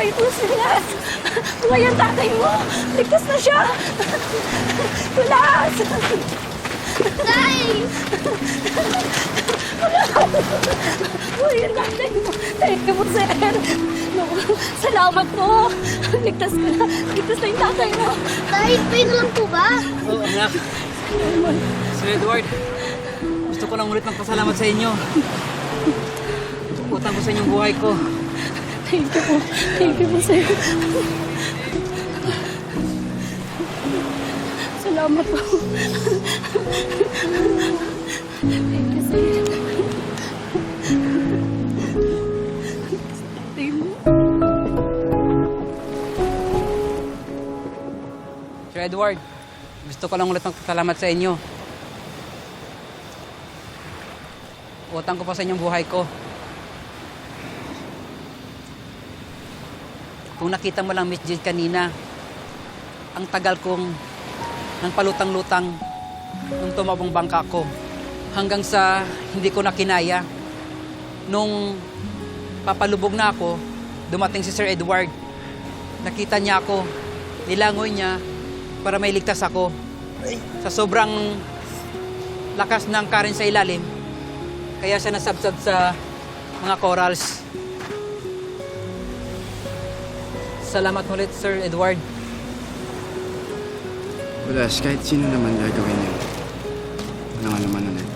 May Silas! Buhay ang tatay mo! Ligtas na siya! Silas! Tay! Buhay ang tatay mo! Thank you po, sir! No, salamat po! Ligtas ka na! Ligtas na yung tatay mo! Tay, pain lang po ba? Oo, anak. Sir Edward, gusto ko lang ulit magpasalamat sa inyo. Utang ko sa inyong buhay ko. Thank you po. Thank you po, sir. Salamat po. Thank you, sir. Thank you. Sir Edward, gusto ko lang ulit magpasalamat sa inyo. Utang ko pa sa inyong buhay ko. Kung nakita mo lang, Miss Jade, kanina, ang tagal kong nang palutang-lutang nung tumabong bangka ko. Hanggang sa hindi ko na kinaya. Nung papalubog na ako, dumating si Sir Edward. Nakita niya ako, nilangoy niya para may ligtas ako. Sa sobrang lakas ng current sa ilalim, kaya siya nasabsab sa mga corals. Salamat ulit, Sir Edward. Walas, kahit sino naman gagawin yun. Walang alaman ulit.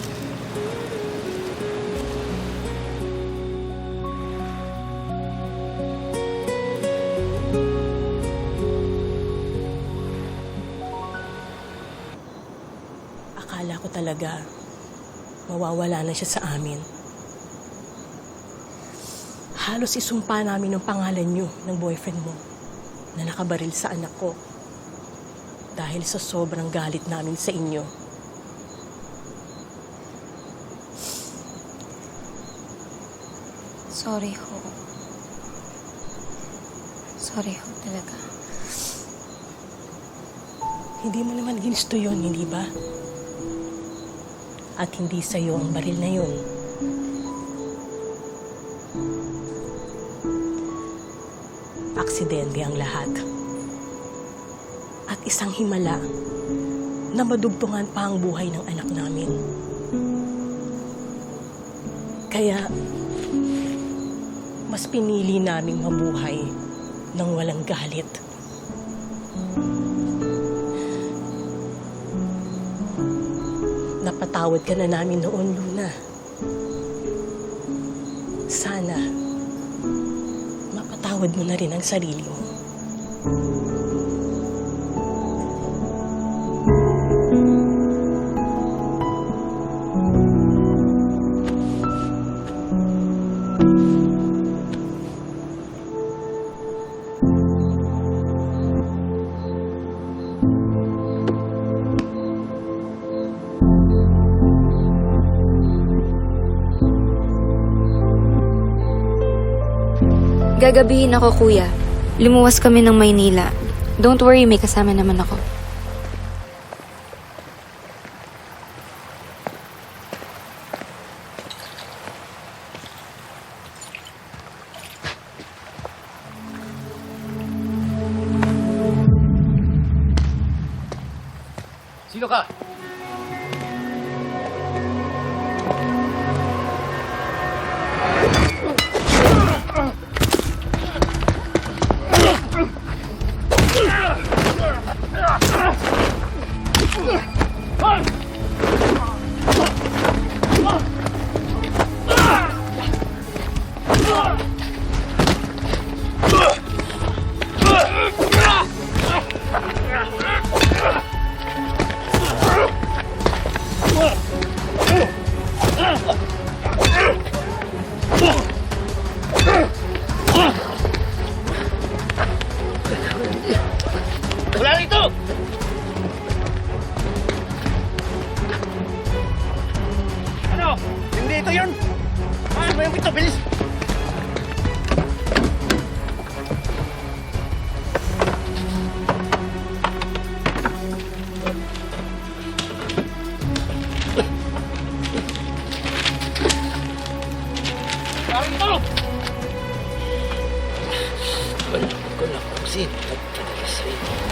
Akala ko talaga mawawala na siya sa amin. Halos isumpa namin ang pangalan niyo ng boyfriend mo na nakabaril sa anak ko dahil sa sobrang galit namin sa inyo. Sorry ho. Sorry ho talaga. Hindi mo naman ginusto yun, hindi ba? At hindi sa'yo ang baril na yun. Aksidente ang lahat. At isang himala na madugtungan pa ang buhay ng anak namin. Kaya, mas pinili naming mabuhay ng walang galit. Napatawad ka na namin noon, Luna. Sana, mapatawad mo na rin ang sarili mo. Gagabihin ako, kuya. Lumuwas kami ng Maynila. Don't worry, may kasama naman ako. Sino ka? Wala rito! Ano? Hindi ito yun! Ano ba yung ito? Bilis! Parang ito! Alam ko na kung sino nagpadala sa'yo.